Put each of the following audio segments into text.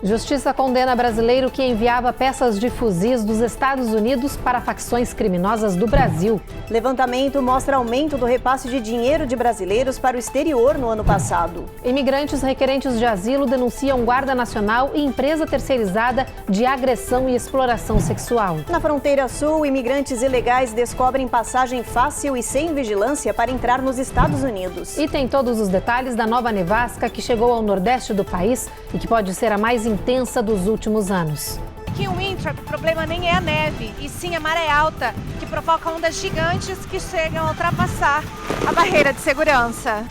Justiça condena brasileiro que enviava peças de fuzis dos Estados Unidos para facções criminosas do Brasil. Levantamento mostra aumento do repasse de dinheiro de brasileiros para o exterior no ano passado. Imigrantes requerentes de asilo denunciam Guarda Nacional e empresa terceirizada de agressão e exploração sexual. Na fronteira sul, imigrantes ilegais descobrem passagem fácil e sem vigilância para entrar nos Estados Unidos. E tem todos os detalhes da nova nevasca que chegou ao nordeste do país e que pode ser a mais intensa dos últimos anos. Aqui em Winthrop, o problema nem é a neve, e sim a maré alta, que provoca ondas gigantes que chegam a ultrapassar a barreira de segurança.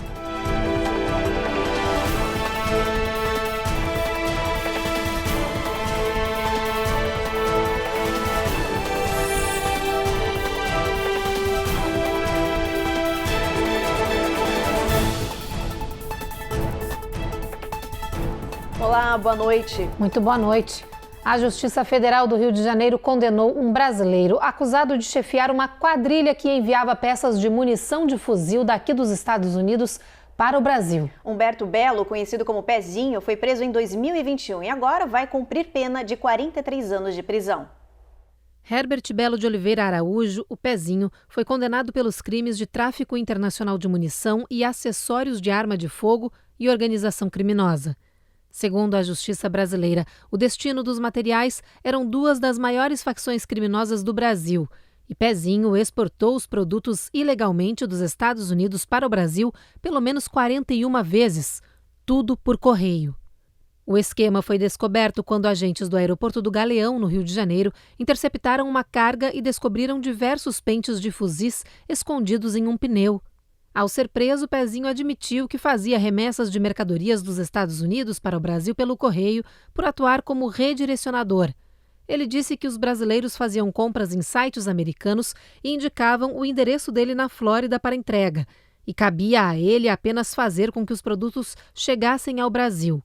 Olá, boa noite. Muito boa noite. A Justiça Federal do Rio de Janeiro condenou um brasileiro acusado de chefiar uma quadrilha que enviava peças de munição de fuzil daqui dos Estados Unidos para o Brasil. Humberto Belo, conhecido como Pezinho, foi preso em 2021 e agora vai cumprir pena de 43 anos de prisão. Herbert Belo de Oliveira Araújo, o Pezinho, foi condenado pelos crimes de tráfico internacional de munição e acessórios de arma de fogo e organização criminosa. Segundo a Justiça brasileira, o destino dos materiais eram duas das maiores facções criminosas do Brasil. E Pezinho exportou os produtos ilegalmente dos Estados Unidos para o Brasil pelo menos 41 vezes, tudo por correio. O esquema foi descoberto quando agentes do aeroporto do Galeão, no Rio de Janeiro, interceptaram uma carga e descobriram diversos pentes de fuzis escondidos em um pneu. Ao ser preso, Pezinho admitiu que fazia remessas de mercadorias dos Estados Unidos para o Brasil pelo correio por atuar como redirecionador. Ele disse que os brasileiros faziam compras em sites americanos e indicavam o endereço dele na Flórida para entrega, e cabia a ele apenas fazer com que os produtos chegassem ao Brasil.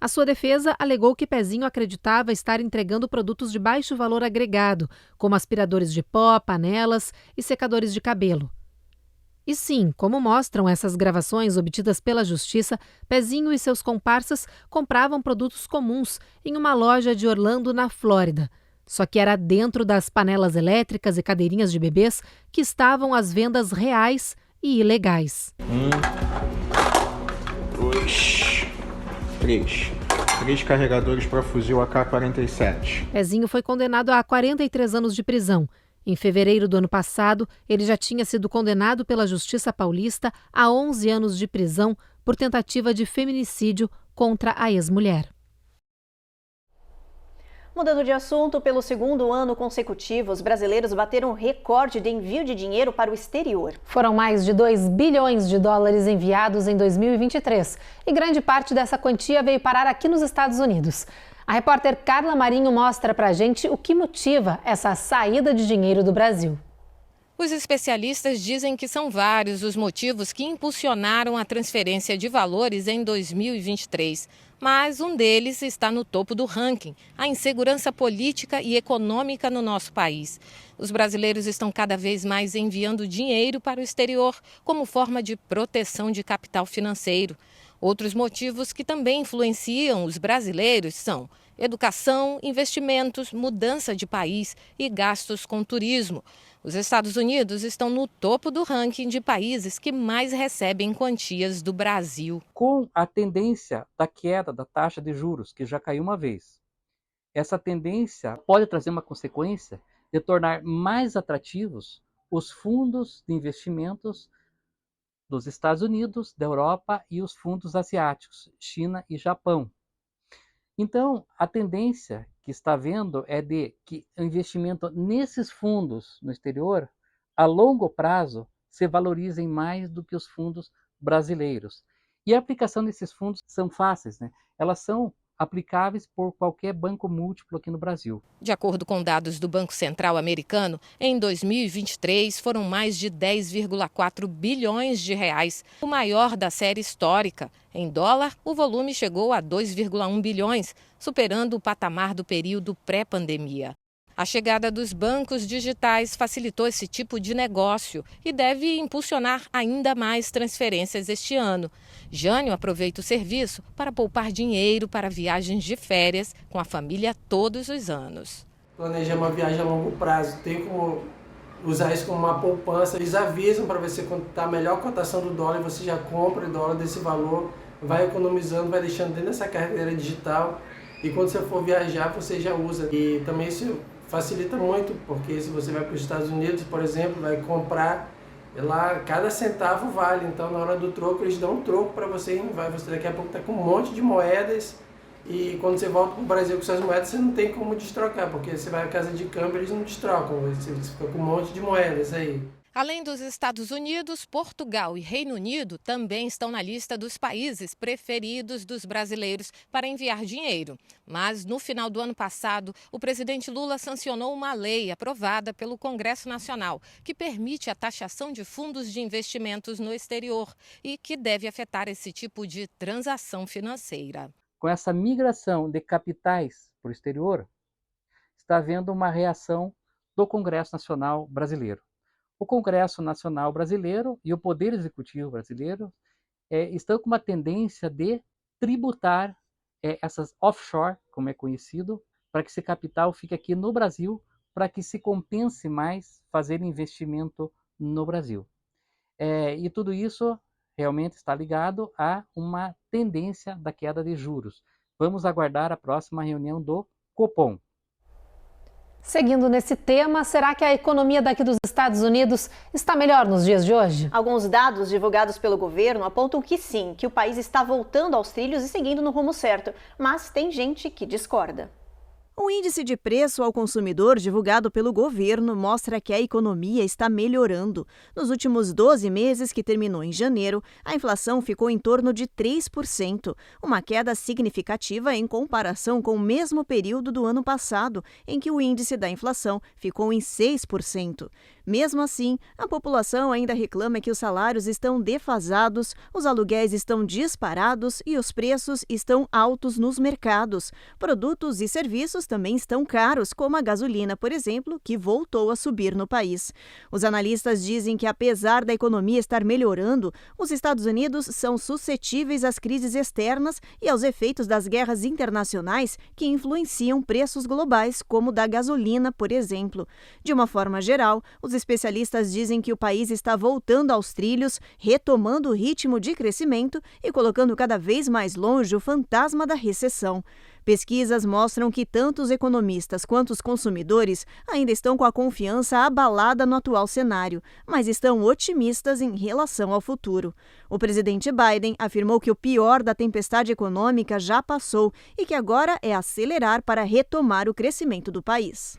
A sua defesa alegou que Pezinho acreditava estar entregando produtos de baixo valor agregado, como aspiradores de pó, panelas e secadores de cabelo. E sim, como mostram essas gravações obtidas pela Justiça, Pezinho e seus comparsas compravam produtos comuns em uma loja de Orlando, na Flórida. Só que era dentro das panelas elétricas e cadeirinhas de bebês que estavam as vendas reais e ilegais. 2, 3. 3 carregadores para fuzil AK-47. Pezinho foi condenado a 43 anos de prisão. Em fevereiro do ano passado, ele já tinha sido condenado pela Justiça Paulista a 11 anos de prisão por tentativa de feminicídio contra a ex-mulher. Mudando de assunto, pelo segundo ano consecutivo, os brasileiros bateram recorde de envio de dinheiro para o exterior. Foram mais de 2 bilhões de dólares enviados em 2023 e grande parte dessa quantia veio parar aqui nos Estados Unidos. A repórter Carla Marinho mostra pra gente o que motiva essa saída de dinheiro do Brasil. Os especialistas dizem que são vários os motivos que impulsionaram a transferência de valores em 2023. Mas um deles está no topo do ranking: a insegurança política e econômica no nosso país. Os brasileiros estão cada vez mais enviando dinheiro para o exterior como forma de proteção de capital financeiro. Outros motivos que também influenciam os brasileiros são educação, investimentos, mudança de país e gastos com turismo. Os Estados Unidos estão no topo do ranking de países que mais recebem quantias do Brasil. Com a tendência da queda da taxa de juros, que já caiu uma vez, essa tendência pode trazer uma consequência de tornar mais atrativos os fundos de investimentos dos Estados Unidos, da Europa e os fundos asiáticos, China e Japão. Então, a tendência que está havendo é de que o investimento nesses fundos no exterior, a longo prazo, se valorizem mais do que os fundos brasileiros. E a aplicação desses fundos são fáceis, né? Elas são aplicáveis por qualquer banco múltiplo aqui no Brasil. De acordo com dados do Banco Central americano, em 2023 foram mais de 10,4 bilhões de reais, o maior da série histórica. Em dólar, o volume chegou a 2,1 bilhões, superando o patamar do período pré-pandemia. A chegada dos bancos digitais facilitou esse tipo de negócio e deve impulsionar ainda mais transferências este ano. Jânio aproveita o serviço para poupar dinheiro para viagens de férias com a família todos os anos. Planejar uma viagem a longo prazo, tem como usar isso como uma poupança. Eles avisam para você quando está a melhor cotação do dólar, você já compra o dólar desse valor, vai economizando, vai deixando dentro dessa carteira digital e quando você for viajar você já usa. E também isso facilita muito, porque se você vai para os Estados Unidos, por exemplo, vai comprar lá, cada centavo vale, então na hora do troco eles dão um troco para você, você daqui a pouco está com um monte de moedas e quando você volta para o Brasil com suas moedas você não tem como destrocar, porque você vai à casa de câmbio e eles não destrocam, você fica com um monte de moedas aí. Além dos Estados Unidos, Portugal e Reino Unido também estão na lista dos países preferidos dos brasileiros para enviar dinheiro. Mas, no final do ano passado, o presidente Lula sancionou uma lei aprovada pelo Congresso Nacional que permite a taxação de fundos de investimentos no exterior e que deve afetar esse tipo de transação financeira. Com essa migração de capitais para o exterior, está havendo uma reação do Congresso Nacional Brasileiro. O Congresso Nacional Brasileiro e o Poder Executivo Brasileiro estão com uma tendência de tributar essas offshore, como é conhecido, para que esse capital fique aqui no Brasil, para que se compense mais fazer investimento no Brasil. E tudo isso realmente está ligado a uma tendência da queda de juros. Vamos aguardar a próxima reunião do Copom. Seguindo nesse tema, será que a economia daqui dos Estados Unidos está melhor nos dias de hoje? Alguns dados divulgados pelo governo apontam que sim, que o país está voltando aos trilhos e seguindo no rumo certo, mas tem gente que discorda. O índice de preço ao consumidor divulgado pelo governo mostra que a economia está melhorando. Nos últimos 12 meses, que terminou em janeiro, a inflação ficou em torno de 3%, uma queda significativa em comparação com o mesmo período do ano passado, em que o índice da inflação ficou em 6%. Mesmo assim, a população ainda reclama que os salários estão defasados, os aluguéis estão disparados e os preços estão altos nos mercados. Produtos e serviços também estão caros, como a gasolina, por exemplo, que voltou a subir no país. Os analistas dizem que, apesar da economia estar melhorando, os Estados Unidos são suscetíveis às crises externas e aos efeitos das guerras internacionais que influenciam preços globais, como o da gasolina, por exemplo. De uma forma geral, os especialistas dizem que o país está voltando aos trilhos, retomando o ritmo de crescimento e colocando cada vez mais longe o fantasma da recessão. Pesquisas mostram que tanto os economistas quanto os consumidores ainda estão com a confiança abalada no atual cenário, mas estão otimistas em relação ao futuro. O presidente Biden afirmou que o pior da tempestade econômica já passou e que agora é acelerar para retomar o crescimento do país.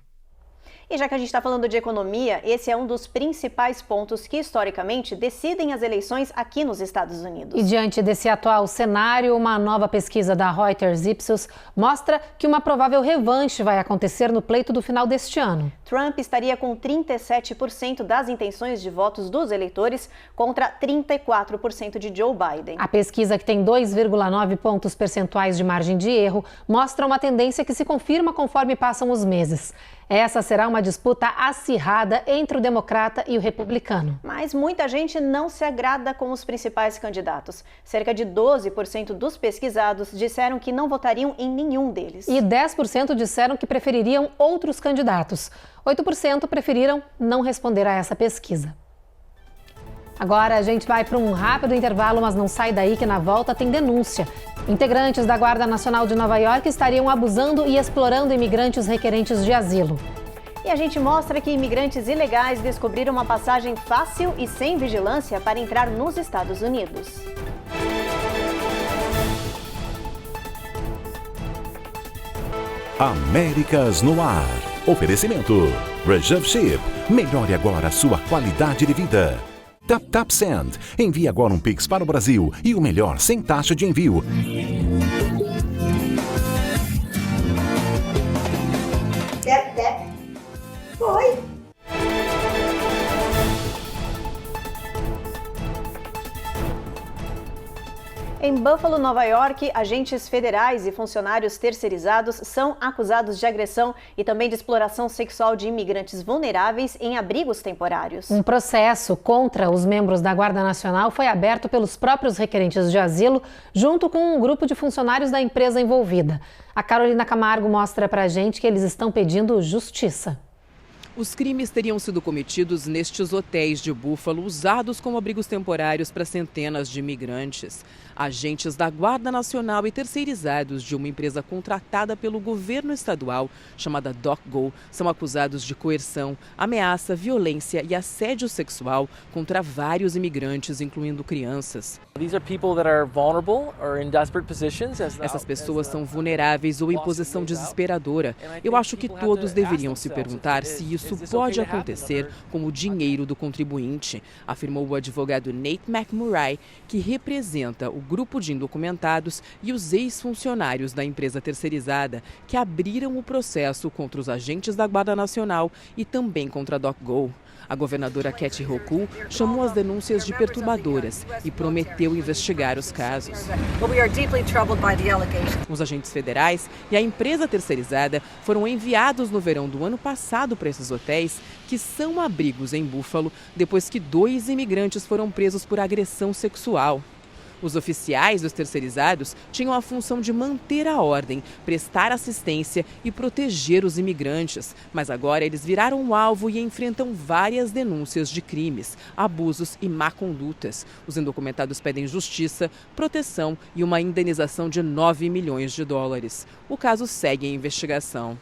E já que a gente está falando de economia, esse é um dos principais pontos que, historicamente, decidem as eleições aqui nos Estados Unidos. E diante desse atual cenário, uma nova pesquisa da Reuters Ipsos mostra que uma provável revanche vai acontecer no pleito do final deste ano. Trump estaria com 37% das intenções de votos dos eleitores contra 34% de Joe Biden. A pesquisa, que tem 2,9 pontos percentuais de margem de erro, mostra uma tendência que se confirma conforme passam os meses. Essa será uma disputa acirrada entre o democrata e o republicano. Mas muita gente não se agrada com os principais candidatos. Cerca de 12% dos pesquisados disseram que não votariam em nenhum deles. E 10% disseram que prefeririam outros candidatos. 8% preferiram não responder a essa pesquisa. Agora a gente vai para um rápido intervalo, mas não sai daí que na volta tem denúncia. Integrantes da Guarda Nacional de Nova York estariam abusando e explorando imigrantes requerentes de asilo. E a gente mostra que imigrantes ilegais descobriram uma passagem fácil e sem vigilância para entrar nos Estados Unidos. Américas no Ar. Oferecimento. Reserve Ship. Melhore agora a sua qualidade de vida. Tap Send. Envie agora um Pix para o Brasil e o melhor sem taxa de envio. Foi. Em Buffalo, Nova York, agentes federais e funcionários terceirizados são acusados de agressão e também de exploração sexual de imigrantes vulneráveis em abrigos temporários. Um processo contra os membros da Guarda Nacional foi aberto pelos próprios requerentes de asilo, junto com um grupo de funcionários da empresa envolvida. A Carolina Camargo mostra pra gente que eles estão pedindo justiça. Os crimes teriam sido cometidos nestes hotéis de Buffalo, usados como abrigos temporários para centenas de imigrantes. Agentes da Guarda Nacional e terceirizados de uma empresa contratada pelo governo estadual, chamada DocGo, são acusados de coerção, ameaça, violência e assédio sexual contra vários imigrantes, incluindo crianças. Essas pessoas são vulneráveis ou em posição desesperadora. Eu acho que todos deveriam se perguntar se isso pode acontecer com o dinheiro do contribuinte, afirmou o advogado Nate McMurray, que representa o grupo de indocumentados e os ex-funcionários da empresa terceirizada que abriram o processo contra os agentes da Guarda Nacional e também contra a DocGo. A governadora Kathy Hochul chamou as denúncias de perturbadoras e prometeu investigar os casos. Os agentes federais e a empresa terceirizada foram enviados no verão do ano passado para esses hotéis, que são abrigos em Buffalo, depois que 2 imigrantes foram presos por agressão sexual. Os oficiais dos terceirizados tinham a função de manter a ordem, prestar assistência e proteger os imigrantes. Mas agora eles viraram um alvo e enfrentam várias denúncias de crimes, abusos e má condutas. Os indocumentados pedem justiça, proteção e uma indenização de $9 milhões. O caso segue em investigação.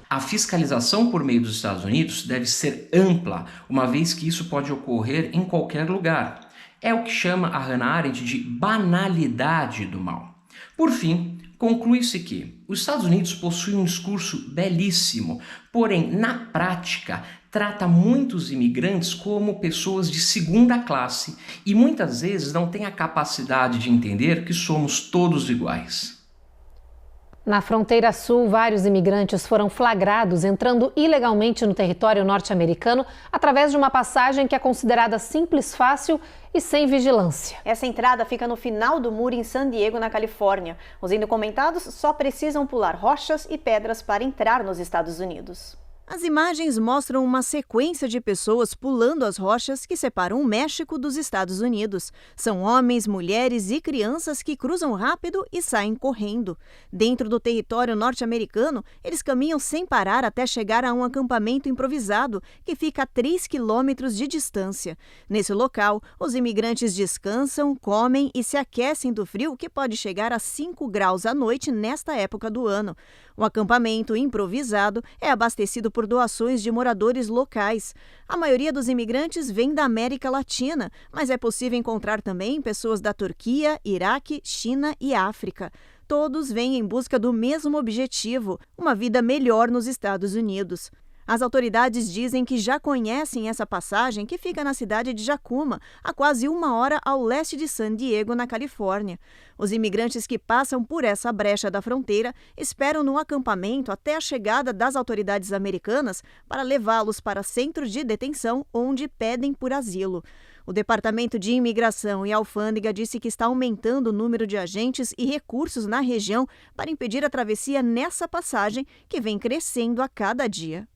A fiscalização por meio dos Estados Unidos deve ser ampla, uma vez que isso pode ocorrer em qualquer lugar. É o que chama a Hannah Arendt de banalidade do mal. Por fim, conclui-se que os Estados Unidos possuem um discurso belíssimo, porém, na prática, trata muitos imigrantes como pessoas de segunda classe e muitas vezes não tem a capacidade de entender que somos todos iguais. Na fronteira sul, vários imigrantes foram flagrados entrando ilegalmente no território norte-americano através de uma passagem que é considerada simples, fácil e sem vigilância. Essa entrada fica no final do muro em San Diego, na Califórnia. Os indocumentados só precisam pular rochas e pedras para entrar nos Estados Unidos. As imagens mostram uma sequência de pessoas pulando as rochas que separam o México dos Estados Unidos. São homens, mulheres e crianças que cruzam rápido e saem correndo. Dentro do território norte-americano, eles caminham sem parar até chegar a um acampamento improvisado que fica a 3 quilômetros de distância. Nesse local, os imigrantes descansam, comem e se aquecem do frio que pode chegar a 5 graus à noite nesta época do ano. O acampamento improvisado é abastecido por doações de moradores locais. A maioria dos imigrantes vem da América Latina, mas é possível encontrar também pessoas da Turquia, Iraque, China e África. Todos vêm em busca do mesmo objetivo, uma vida melhor nos Estados Unidos. As autoridades dizem que já conhecem essa passagem que fica na cidade de Jacuma, a quase 1 hora ao leste de San Diego, na Califórnia. Os imigrantes que passam por essa brecha da fronteira esperam no acampamento até a chegada das autoridades americanas para levá-los para centros de detenção onde pedem por asilo. O Departamento de Imigração e Alfândega disse que está aumentando o número de agentes e recursos na região para impedir a travessia nessa passagem que vem crescendo a cada dia.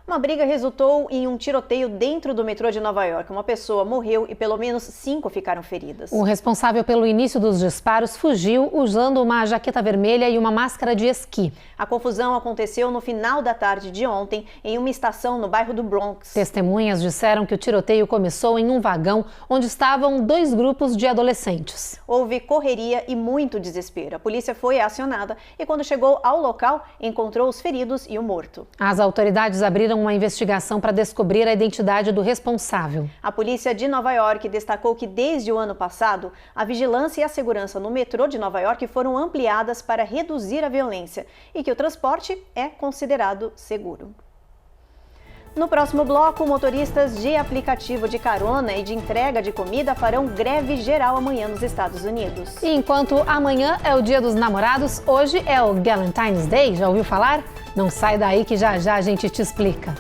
Uma briga resultou em um tiroteio dentro do metrô de Nova York. Uma pessoa morreu e pelo menos 5 ficaram feridas. O responsável pelo início dos disparos fugiu usando uma jaqueta vermelha e uma máscara de esqui. A confusão aconteceu no final da tarde de ontem em uma estação no bairro do Bronx. Testemunhas disseram que o tiroteio começou em um vagão onde estavam 2 grupos de adolescentes. Houve correria e muito desespero. A polícia foi acionada e quando chegou ao local, encontrou os feridos e o morto. As autoridades abriram uma investigação para descobrir a identidade do responsável. A polícia de Nova York destacou que desde o ano passado, a vigilância e a segurança no metrô de Nova York foram ampliadas para reduzir a violência e que o transporte é considerado seguro. No próximo bloco, motoristas de aplicativo de carona e de entrega de comida farão greve geral amanhã nos Estados Unidos. E enquanto amanhã é o Dia dos Namorados, hoje é o Valentine's Day, já ouviu falar? Não sai daí que já já a gente te explica.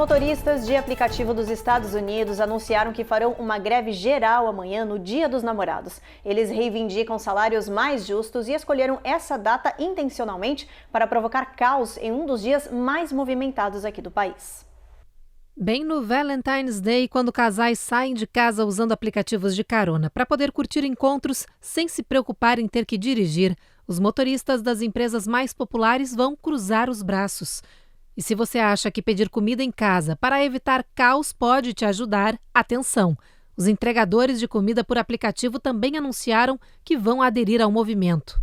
motoristas de aplicativo dos Estados Unidos anunciaram que farão uma greve geral amanhã no Dia dos Namorados. Eles reivindicam salários mais justos e escolheram essa data intencionalmente para provocar caos em um dos dias mais movimentados aqui do país. Bem no Valentine's Day, quando casais saem de casa usando aplicativos de carona para poder curtir encontros sem se preocupar em ter que dirigir, os motoristas das empresas mais populares vão cruzar os braços. E se você acha que pedir comida em casa para evitar caos pode te ajudar, atenção! Os entregadores de comida por aplicativo também anunciaram que vão aderir ao movimento.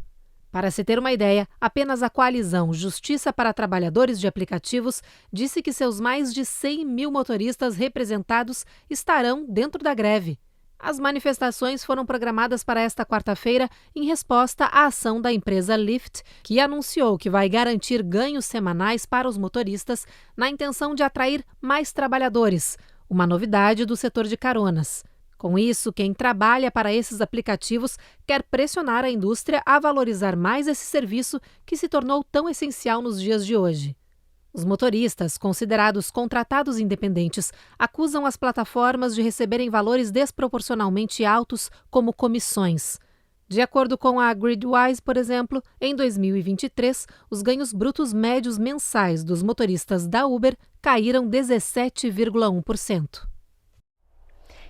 Para se ter uma ideia, apenas a coalizão Justiça para Trabalhadores de Aplicativos disse que seus mais de 100 mil motoristas representados estarão dentro da greve. As manifestações foram programadas para esta quarta-feira em resposta à ação da empresa Lyft, que anunciou que vai garantir ganhos semanais para os motoristas na intenção de atrair mais trabalhadores, uma novidade do setor de caronas. Com isso, quem trabalha para esses aplicativos quer pressionar a indústria a valorizar mais esse serviço que se tornou tão essencial nos dias de hoje. Os motoristas, considerados contratados independentes, acusam as plataformas de receberem valores desproporcionalmente altos como comissões. De acordo com a Gridwise, por exemplo, em 2023, os ganhos brutos médios mensais dos motoristas da Uber caíram 17,1%.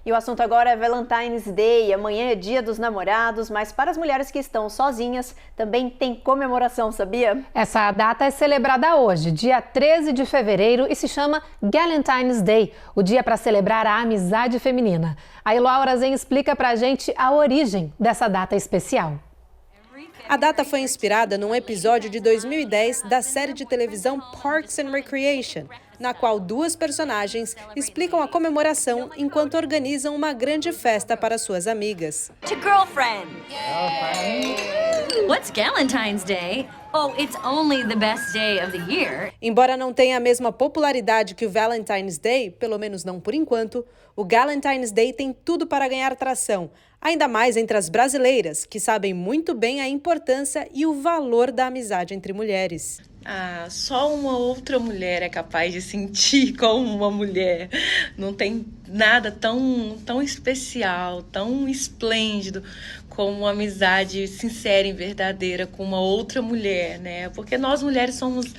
E o assunto agora é Valentine's Day. Amanhã é Dia dos Namorados, mas para as mulheres que estão sozinhas, também tem comemoração, sabia? Essa data é celebrada hoje, dia 13 de fevereiro, e se chama Galentine's Day, o dia para celebrar a amizade feminina. A Laura Zen explica pra gente a origem dessa data especial. A data foi inspirada num episódio de 2010 da série de televisão Parks and Recreation, na qual duas personagens explicam a comemoração enquanto organizam uma grande festa para suas amigas. To girlfriend. What's Galentine's Day? Oh, it's only the best day of the year. Embora não tenha a mesma popularidade que o Valentine's Day, pelo menos não por enquanto, o Galentine's Day tem tudo para ganhar tração, ainda mais entre as brasileiras, que sabem muito bem a importância e o valor da amizade entre mulheres. Só uma outra mulher é capaz de sentir como uma mulher. Não tem nada tão especial, tão esplêndido como uma amizade sincera e verdadeira com uma outra mulher, né? Porque nós mulheres somos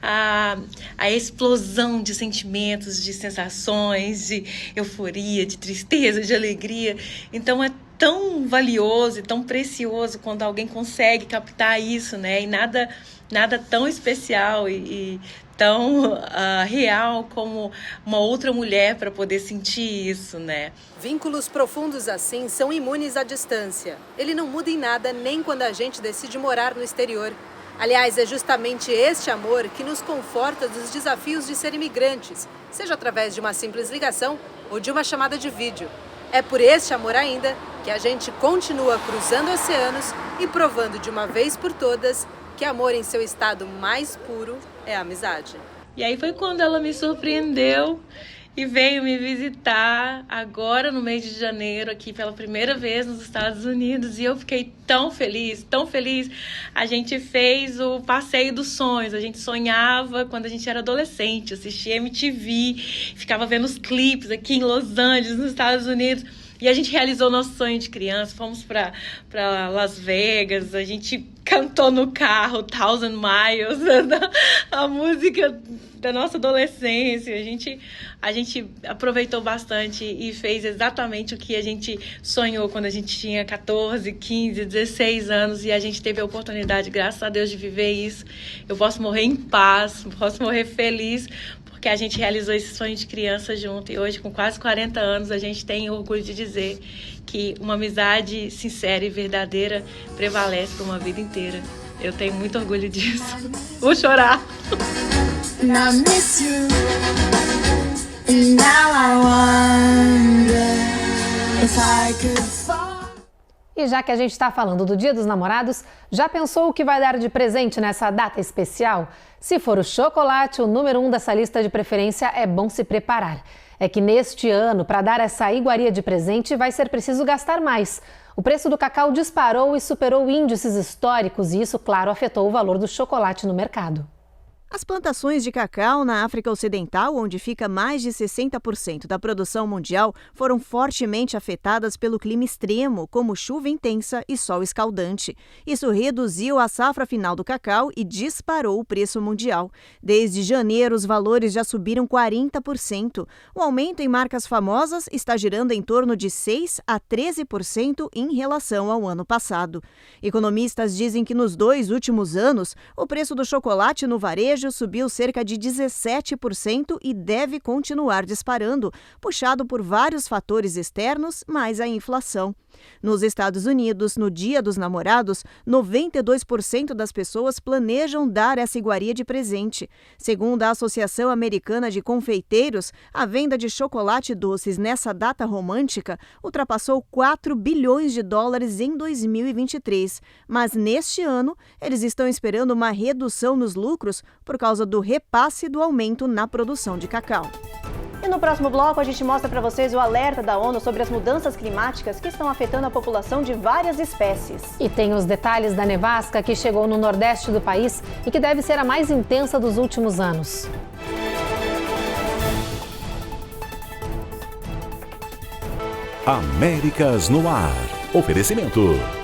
a explosão de sentimentos, de sensações, de euforia, de tristeza, de alegria. Então é tão valioso e tão precioso quando alguém consegue captar isso, né? E nada tão especial e tão real como uma outra mulher para poder sentir isso, né? Vínculos profundos assim são imunes à distância. Ele não muda em nada nem quando a gente decide morar no exterior. Aliás, é justamente este amor que nos conforta dos desafios de ser imigrantes, seja através de uma simples ligação ou de uma chamada de vídeo. É por este amor ainda que a gente continua cruzando oceanos e provando de uma vez por todas que amor em seu estado mais puro é a amizade. E aí foi quando ela me surpreendeu e veio me visitar agora no mês de janeiro aqui pela primeira vez nos Estados Unidos e eu fiquei tão feliz, tão feliz. A gente fez o passeio dos sonhos, a gente sonhava quando a gente era adolescente, assistia MTV, ficava vendo os clipes aqui em Los Angeles, nos Estados Unidos. E a gente realizou nosso sonho de criança, fomos para Las Vegas, a gente cantou no carro 1000 Miles, a música da nossa adolescência. A gente aproveitou bastante e fez exatamente o que a gente sonhou quando a gente tinha 14, 15, 16 anos e a gente teve a oportunidade, graças a Deus, de viver isso. Eu posso morrer em paz, posso morrer feliz, porque a gente realizou esse sonho de criança junto. E hoje, com quase 40 anos, a gente tem orgulho de dizer que uma amizade sincera e verdadeira prevalece por uma vida inteira. Eu tenho muito orgulho disso. Vou chorar. E já que a gente está falando do Dia dos Namorados, já pensou o que vai dar de presente nessa data especial? Se for o chocolate, o número 1 dessa lista de preferência, é bom se preparar. É que neste ano, para dar essa iguaria de presente, vai ser preciso gastar mais. O preço do cacau disparou e superou índices históricos e isso, claro, afetou o valor do chocolate no mercado. As plantações de cacau na África Ocidental, onde fica mais de 60% da produção mundial, foram fortemente afetadas pelo clima extremo, como chuva intensa e sol escaldante. Isso reduziu a safra final do cacau e disparou o preço mundial. Desde janeiro, os valores já subiram 40%. O aumento em marcas famosas está girando em torno de 6% a 13% em relação ao ano passado. Economistas dizem que nos 2 últimos anos, o preço do chocolate no varejo subiu cerca de 17% e deve continuar disparando, puxado por vários fatores externos, mais a inflação. Nos Estados Unidos, no Dia dos Namorados, 92% das pessoas planejam dar essa iguaria de presente. Segundo a Associação Americana de Confeiteiros, a venda de chocolate doces nessa data romântica ultrapassou 4 bilhões de dólares em 2023. Mas neste ano, eles estão esperando uma redução nos lucros por causa do repasse do aumento na produção de cacau. E no próximo bloco a gente mostra para vocês o alerta da ONU sobre as mudanças climáticas que estão afetando a população de várias espécies. E tem os detalhes da nevasca que chegou no nordeste do país e que deve ser a mais intensa dos últimos anos. Américas no ar. Oferecimento.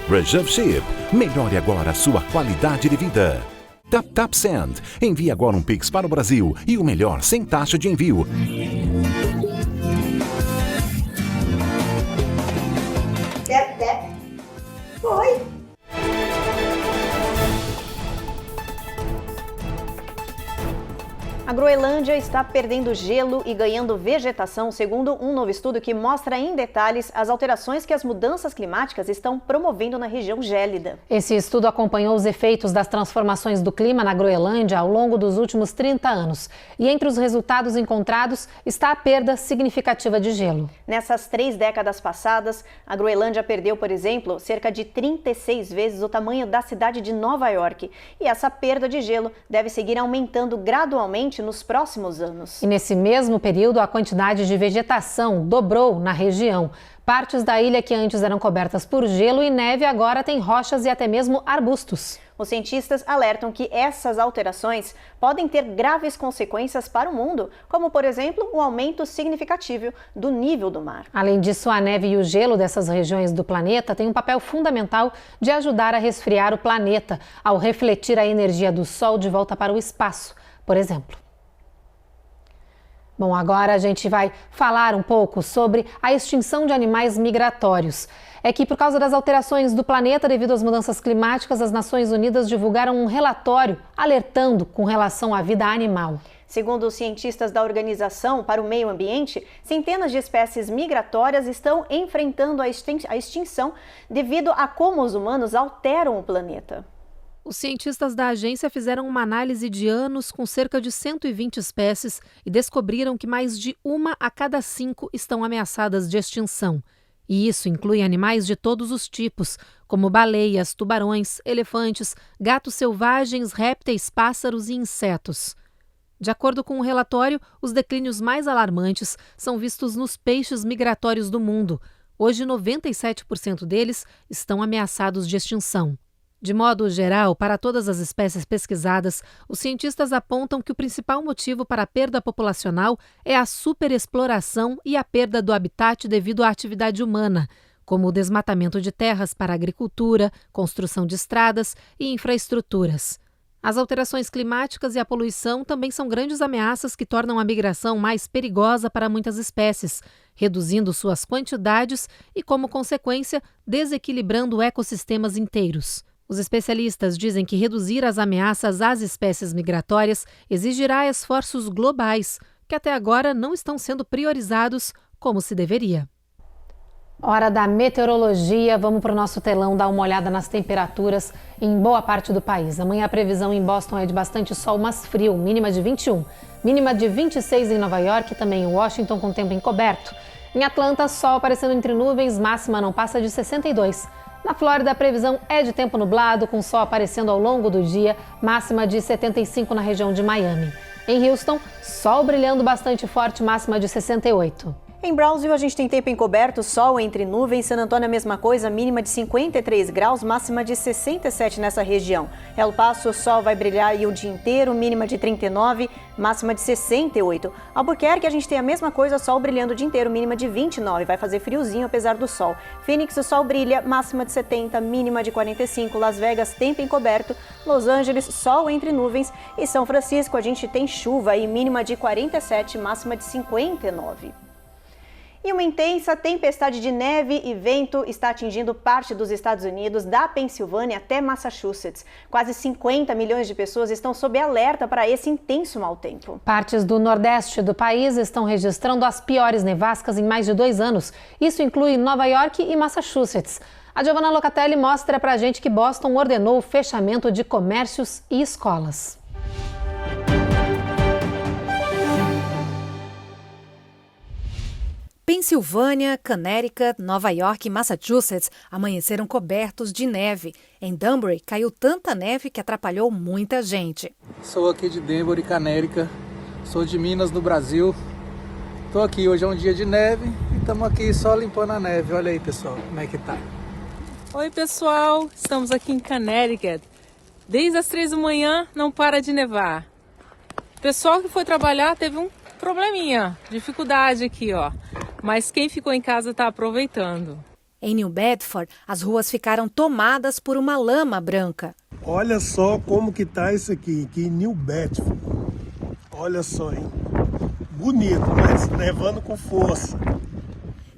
Reserve Ship. Melhore agora a sua qualidade de vida. Tap Send. Envie agora um Pix para o Brasil e o melhor sem taxa de envio. Foi. A Groenlândia está perdendo gelo e ganhando vegetação, segundo um novo estudo que mostra em detalhes as alterações que as mudanças climáticas estão promovendo na região gélida. Esse estudo acompanhou os efeitos das transformações do clima na Groenlândia ao longo dos últimos 30 anos. E entre os resultados encontrados está a perda significativa de gelo. Nessas 3 décadas passadas, a Groenlândia perdeu, por exemplo, cerca de 36 vezes o tamanho da cidade de Nova York. E essa perda de gelo deve seguir aumentando gradualmente nos próximos anos. E nesse mesmo período, a quantidade de vegetação dobrou na região. Partes da ilha que antes eram cobertas por gelo e neve agora têm rochas e até mesmo arbustos. Os cientistas alertam que essas alterações podem ter graves consequências para o mundo, como, por exemplo, o aumento significativo do nível do mar. Além disso, a neve e o gelo dessas regiões do planeta têm um papel fundamental de ajudar a resfriar o planeta, ao refletir a energia do Sol de volta para o espaço, por exemplo. Bom, agora a gente vai falar um pouco sobre a extinção de animais migratórios. É que por causa das alterações do planeta devido às mudanças climáticas, as Nações Unidas divulgaram um relatório alertando com relação à vida animal. Segundo os cientistas da Organização para o Meio Ambiente, centenas de espécies migratórias estão enfrentando a extinção devido a como os humanos alteram o planeta. Os cientistas da agência fizeram uma análise de anos com cerca de 120 espécies e descobriram que mais de 1 a cada 5 estão ameaçadas de extinção. E isso inclui animais de todos os tipos, como baleias, tubarões, elefantes, gatos selvagens, répteis, pássaros e insetos. De acordo com o relatório, os declínios mais alarmantes são vistos nos peixes migratórios do mundo. Hoje, 97% deles estão ameaçados de extinção. De modo geral, para todas as espécies pesquisadas, os cientistas apontam que o principal motivo para a perda populacional é a superexploração e a perda do habitat devido à atividade humana, como o desmatamento de terras para agricultura, construção de estradas e infraestruturas. As alterações climáticas e a poluição também são grandes ameaças que tornam a migração mais perigosa para muitas espécies, reduzindo suas quantidades e, como consequência, desequilibrando ecossistemas inteiros. Os especialistas dizem que reduzir as ameaças às espécies migratórias exigirá esforços globais, que até agora não estão sendo priorizados como se deveria. Hora da meteorologia, vamos para o nosso telão dar uma olhada nas temperaturas em boa parte do país. Amanhã a previsão em Boston é de bastante sol, mas frio, mínima de 21, mínima de 26 em Nova York e também em Washington com tempo encoberto. Em Atlanta, sol aparecendo entre nuvens, máxima não passa de 62. Na Flórida, a previsão é de tempo nublado, com sol aparecendo ao longo do dia, máxima de 75 na região de Miami. Em Houston, sol brilhando bastante forte, máxima de 68. Em Brownsville, a gente tem tempo encoberto, sol entre nuvens. San Antônio, a mesma coisa, mínima de 53 graus, máxima de 67 nessa região. El Paso, o sol vai brilhar aí o dia inteiro, mínima de 39, máxima de 68. Albuquerque, a gente tem a mesma coisa, sol brilhando o dia inteiro, mínima de 29. Vai fazer friozinho apesar do sol. Phoenix, o sol brilha, máxima de 70, mínima de 45. Las Vegas, tempo encoberto. Los Angeles, sol entre nuvens. E São Francisco, a gente tem chuva aí, mínima de 47, máxima de 59. E uma intensa tempestade de neve e vento está atingindo parte dos Estados Unidos, da Pensilvânia até Massachusetts. Quase 50 milhões de pessoas estão sob alerta para esse intenso mau tempo. Partes do nordeste do país estão registrando as piores nevascas em mais de 2 anos. Isso inclui Nova York e Massachusetts. A Giovanna Locatelli mostra pra gente que Boston ordenou o fechamento de comércios e escolas. Pensilvânia, Connecticut, Nova York e Massachusetts amanheceram cobertos de neve. Em Danbury, caiu tanta neve que atrapalhou muita gente. Sou aqui de Danbury, Connecticut. Sou de Minas, no Brasil. Estou aqui, hoje é um dia de neve e estamos aqui só limpando a neve. Olha aí, pessoal, como é que tá. Oi, pessoal. Estamos aqui em Connecticut. Desde as 3 da manhã não para de nevar. O pessoal que foi trabalhar teve um probleminha, dificuldade aqui, ó. Mas quem ficou em casa está aproveitando. Em New Bedford, as ruas ficaram tomadas por uma lama branca. Olha só como que tá isso aqui em New Bedford. Olha só, hein? Bonito, mas nevando com força.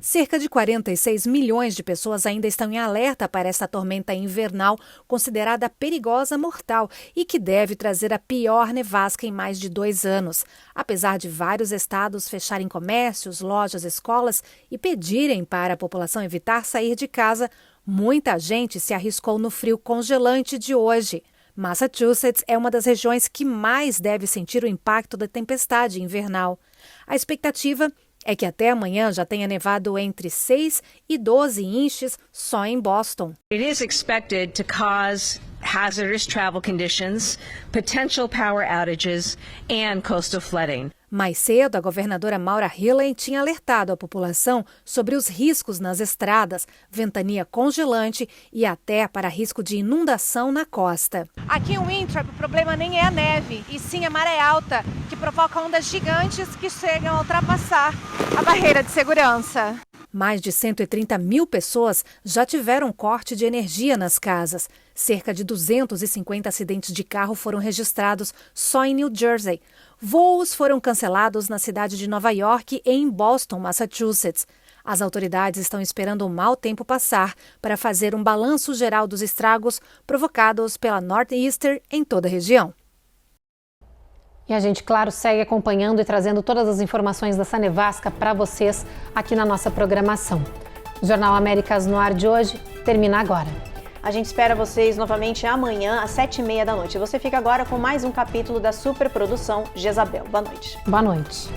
Cerca de 46 milhões de pessoas ainda estão em alerta para esta tormenta invernal, considerada perigosa, mortal e que deve trazer a pior nevasca em mais de 2 anos. Apesar de vários estados fecharem comércios, lojas, escolas e pedirem para a população evitar sair de casa, muita gente se arriscou no frio congelante de hoje. Massachusetts é uma das regiões que mais deve sentir o impacto da tempestade invernal. A expectativa é que até amanhã já tenha nevado entre 6 e 12 inches só em Boston. It is expected to cause hazardous travel conditions, potential power outages and coastal flooding. Mais cedo, a governadora Maura Healey tinha alertado a população sobre os riscos nas estradas, ventania congelante e até para risco de inundação na costa. Aqui em Winthrop, o problema nem é a neve, e sim a maré alta, que provoca ondas gigantes que chegam a ultrapassar a barreira de segurança. Mais de 130 mil pessoas já tiveram corte de energia nas casas. Cerca de 250 acidentes de carro foram registrados só em New Jersey. Voos foram cancelados na cidade de Nova York e em Boston, Massachusetts. As autoridades estão esperando o mau tempo passar para fazer um balanço geral dos estragos provocados pela Northeaster em toda a região. E a gente, claro, segue acompanhando e trazendo todas as informações dessa nevasca para vocês aqui na nossa programação. O Jornal Américas no Ar de hoje termina agora. A gente espera vocês novamente amanhã às 7h30 da noite. Você fica agora com mais um capítulo da superprodução Jezabel. Boa noite. Boa noite.